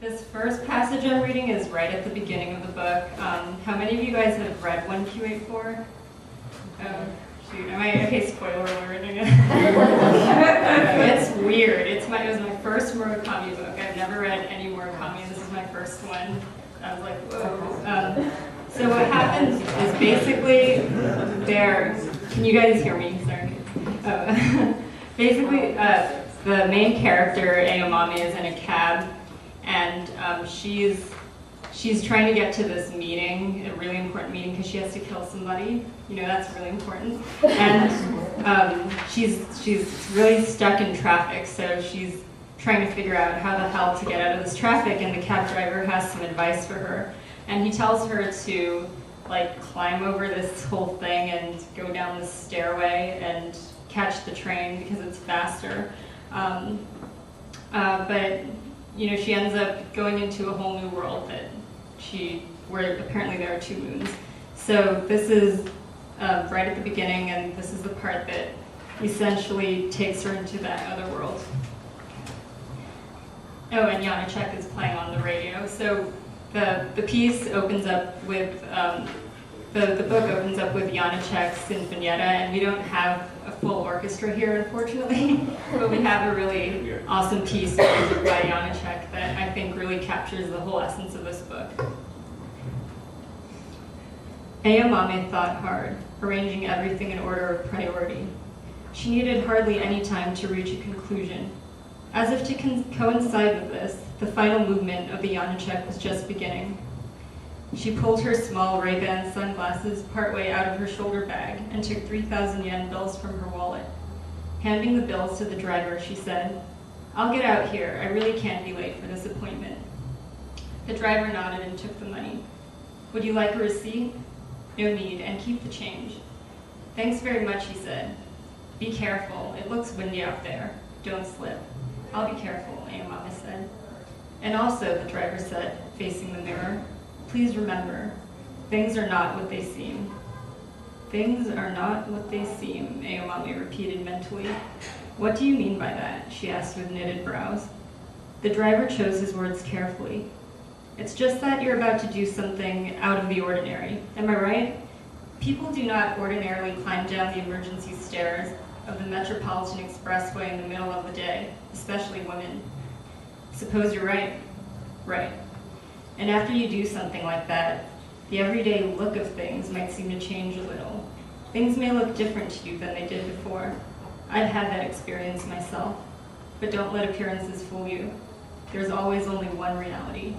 This first passage I'm reading is right at the beginning of the book. How many of you guys have read 1Q84? Oh, shoot. Okay, spoiler alert again. It's weird. It was my first Murakami book. I've never read any Murakami. This is my first one. I was like, whoa. So what happens is basically can you guys hear me? Sorry. Basically, the main character, Aomami, is in a cab, and she's trying to get to this meeting, a really important meeting, because she has to kill somebody. You know, that's really important. And she's really stuck in traffic, so she's trying to figure out how the hell to get out of this traffic, and the cab driver has some advice for her. And he tells her to like climb over this whole thing and go down the stairway and catch the train because it's faster. But you know, she ends up going into a whole new world where apparently there are two moons. So this is right at the beginning, and this is the part that essentially takes her into that other world. Oh, and Janacek is playing on the radio. So the piece opens up with, the book opens up with Janacek Sinfonietta, and we don't have a full orchestra here, unfortunately, but we have a really awesome piece by Janacek that I think really captures the whole essence of this book. Aomami thought hard, arranging everything in order of priority. She needed hardly any time to reach a conclusion. As if to coincide with this, the final movement of the Janacek was just beginning. She pulled her small Ray-Ban sunglasses partway out of her shoulder bag and took 3,000 yen bills from her wallet. Handing the bills to the driver, she said, "I'll get out here. I really can't be late for this appointment." The driver nodded and took the money. "Would you like a receipt?" "No need, and keep the change." "Thanks very much," he said. "Be careful. It looks windy out there. Don't slip." "I'll be careful," Aomami said. "And also," the driver said, facing the mirror, "please remember, things are not what they seem." "Things are not what they seem," Aomami repeated mentally. "What do you mean by that?" she asked with knitted brows. The driver chose his words carefully. "It's just that you're about to do something out of the ordinary. Am I right? People do not ordinarily climb down the emergency stairs of the Metropolitan Expressway in the middle of the day, especially women." "Suppose you're right." "Right. And after you do something like that, the everyday look of things might seem to change a little. Things may look different to you than they did before. I've had that experience myself. But don't let appearances fool you. There's always only one reality."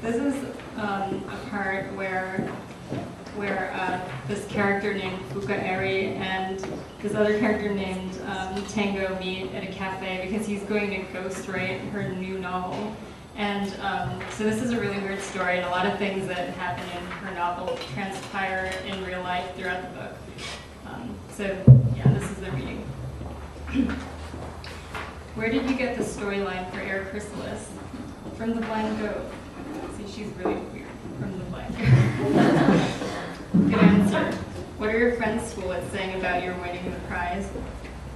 this is a part where this character named Fuka Eri and this other character named Tango meet at a cafe because he's going to ghostwrite her new novel. And so this is a really weird story, and a lot of things that happen in her novel transpire in real life throughout the book. So yeah, this is the reading. Where did you get the storyline for Air Chrysalis? From the Blind Goat. See, she's really weird. From the Blind Goat. Good answer. What are your friends' schoolmates saying about your winning the prize?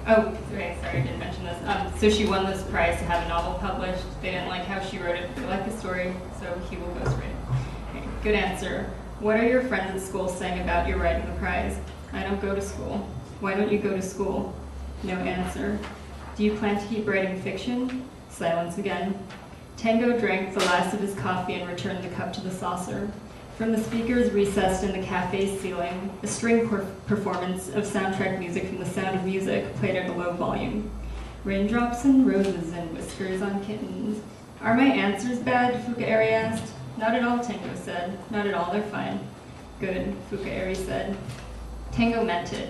Oh, okay, sorry, I didn't mention this. So she won this prize to have a novel published. They didn't like how she wrote it. They like the story, so he will ghostwrite it. Okay, good answer. What are your friends at school saying about your writing the prize? I don't go to school. Why don't you go to school? No answer. Do you plan to keep writing fiction? Silence again. Tango drank the last of his coffee and returned the cup to the saucer. From the speakers recessed in the cafe's ceiling, a string performance of soundtrack music from The Sound of Music played at a low volume. Raindrops and roses and whiskers on kittens. Are my answers bad? Fuka Eri asked. Not at all, Tango said. Not at all, they're fine. Good, Fuka Eri said. Tango meant it.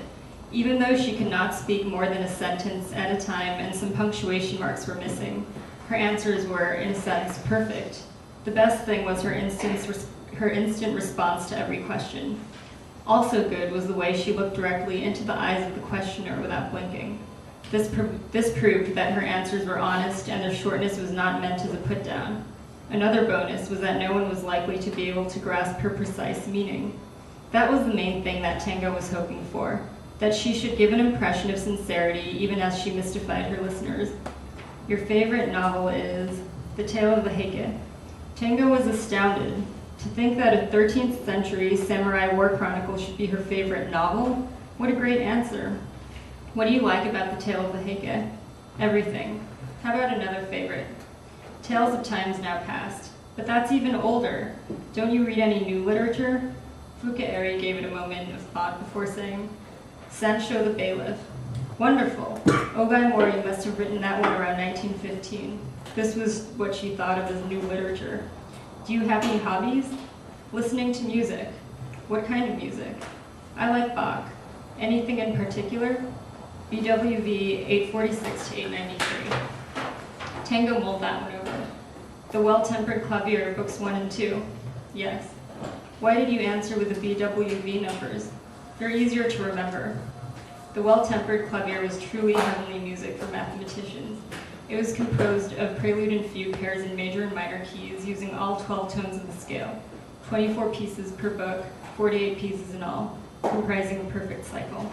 Even though she could not speak more than a sentence at a time and some punctuation marks were missing, her answers were, in a sense, perfect. The best thing was her instant response to every question. Also good was the way she looked directly into the eyes of the questioner without blinking. This proved that her answers were honest and their shortness was not meant as a put-down. Another bonus was that no one was likely to be able to grasp her precise meaning. That was the main thing that Tango was hoping for, that she should give an impression of sincerity even as she mystified her listeners. Your favorite novel is The Tale of the Heike. Tango was astounded. To think that a 13th century samurai war chronicle should be her favorite novel? What a great answer. What do you like about The Tale of the Heike? Everything. How about another favorite? Tales of Times Now Past. But that's even older. Don't you read any new literature? Fuka Eri gave it a moment of thought before saying, Sancho the Bailiff. Wonderful. Ogai Mori must have written that one around 1915. This was what she thought of as new literature. Do you have any hobbies? Listening to music. What kind of music? I like Bach. Anything in particular? BWV 846 to 893. Tango mulled that one over. The Well-Tempered Clavier, books 1 and 2. Yes. Why did you answer with the BWV numbers? They're easier to remember. The Well-Tempered Clavier was truly heavenly music for mathematicians. It was composed of prelude and fugue pairs in major and minor keys using all 12 tones of the scale, 24 pieces per book, 48 pieces in all, comprising a perfect cycle.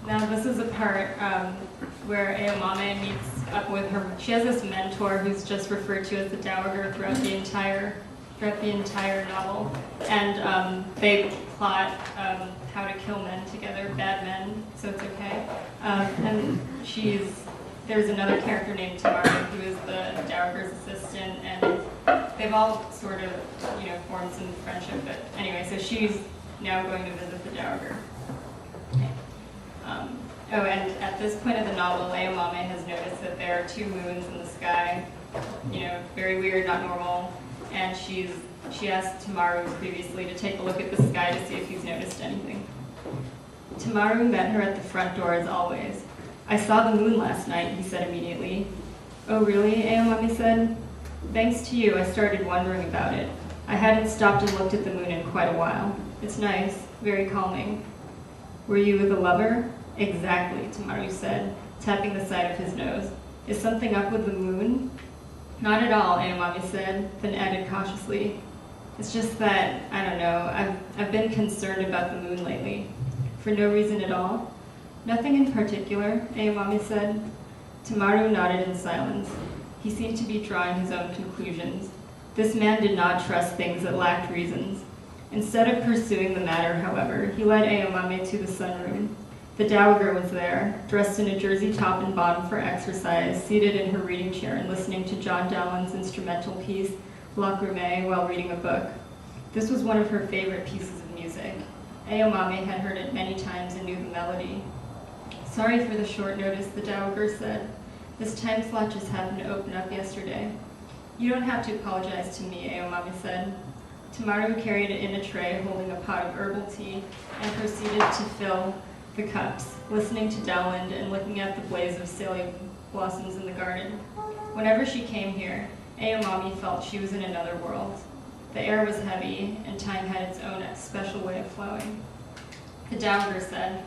Now this is a part where Aomame meets up with her. She has this mentor who's just referred to as the Dowager throughout the entire novel, and they plot how to kill men together, bad men, so it's okay. And there's another character named Tamaru who is the Dowager's assistant, and they've all sort of formed some friendship. But anyway, so she's now going to visit the Dowager. Okay. And at this point of the novel, Aomame has noticed that there are 2 moons in the sky, very weird, not normal, and she asked Tamaru previously to take a look at the sky to see if he's noticed anything. Tamaru met her at the front door as always. "I saw the moon last night," he said immediately. "Oh really?" Aomame said. "Thanks to you, I started wondering about it. I hadn't stopped and looked at the moon in quite a while. It's nice, very calming." "Were you with a lover?" "Exactly," Tamaru said, tapping the side of his nose. "Is something up with the moon?" "Not at all," Aomame said, then added cautiously. "It's just that, I don't know, I've been concerned about the moon lately." "For no reason at all?" "Nothing in particular," Aomame said. Tamaru nodded in silence. He seemed to be drawing his own conclusions. This man did not trust things that lacked reasons. Instead of pursuing the matter, however, he led Aomame to the sunroom. The Dowager was there, dressed in a jersey top and bottom for exercise, seated in her reading chair and listening to John Dowland's instrumental piece, Lacrymae, while reading a book. This was one of her favorite pieces of music. Aomame had heard it many times and knew the melody. "Sorry for the short notice," the Dowager said. "This time slot just happened to open up yesterday." "You don't have to apologize to me," Aomame said. Tamaru carried in a tray holding a pot of herbal tea and proceeded to fill the cups, listening to Dowland and looking at the blaze of salvia blossoms in the garden. Whenever she came here, Aomame felt she was in another world. The air was heavy, and time had its own special way of flowing. The Dowager said,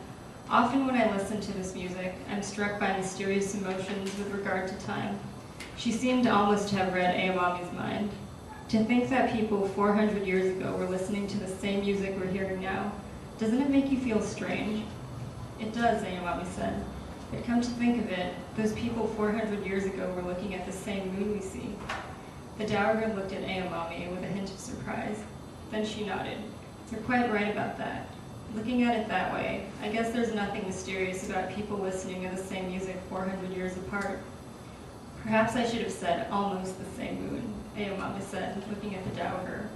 "Often when I listen to this music, I'm struck by mysterious emotions with regard to time." She seemed almost to have read Aomame's mind. "To think that people 400 years ago were listening to the same music we're hearing now, doesn't it make you feel strange?" "It does," Aomame said. "But come to think of it, those people 400 years ago were looking at the same moon we see." The Dowager looked at Aomame with a hint of surprise. Then she nodded. "You're quite right about that. Looking at it that way, I guess there's nothing mysterious about people listening to the same music 400 years apart." "Perhaps I should have said almost the same moon," Aomame said, looking at the Dowager.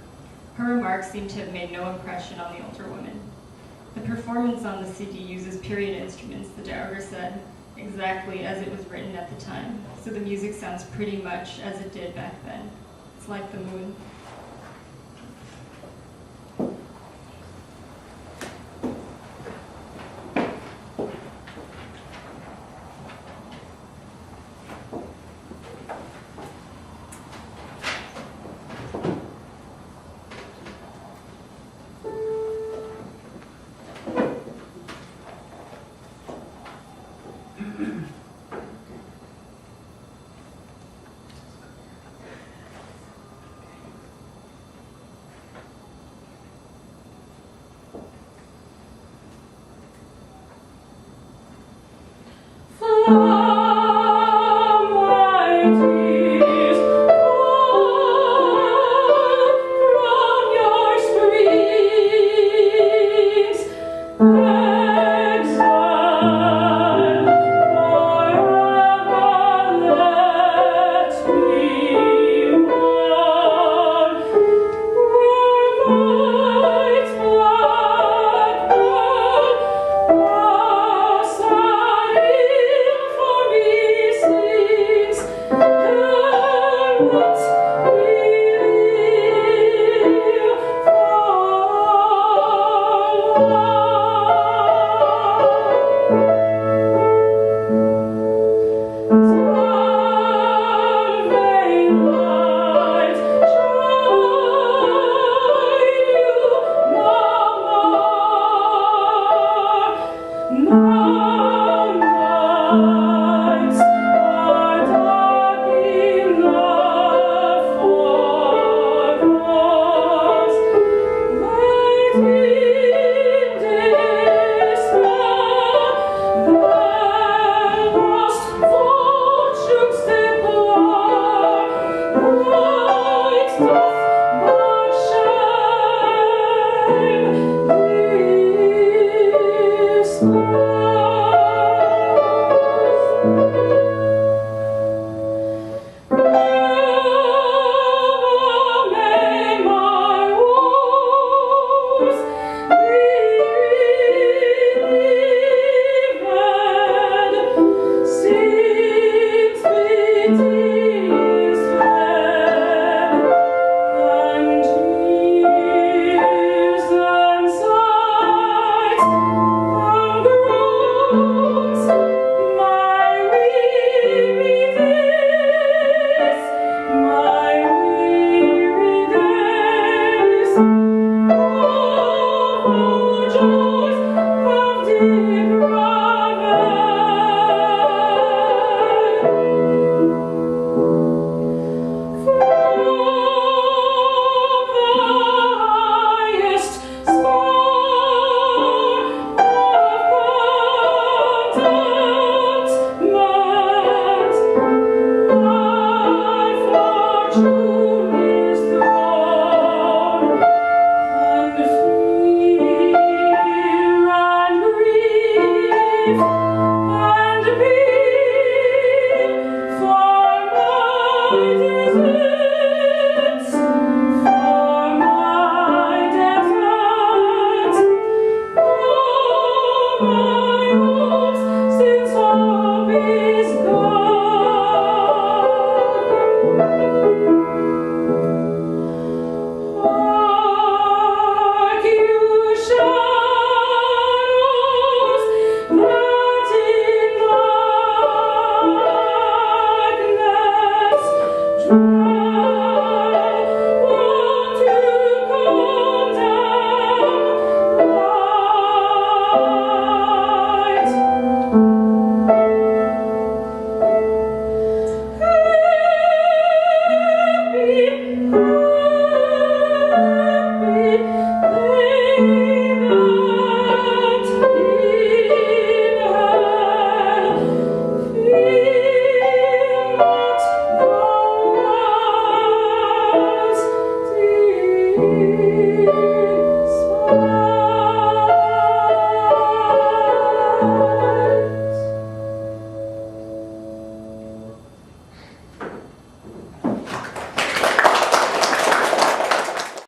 Her remarks seemed to have made no impression on the older woman. "The performance on the CD uses period instruments," the Dowager said, "exactly as it was written at the time, so the music sounds pretty much as it did back then. It's like the moon." Oh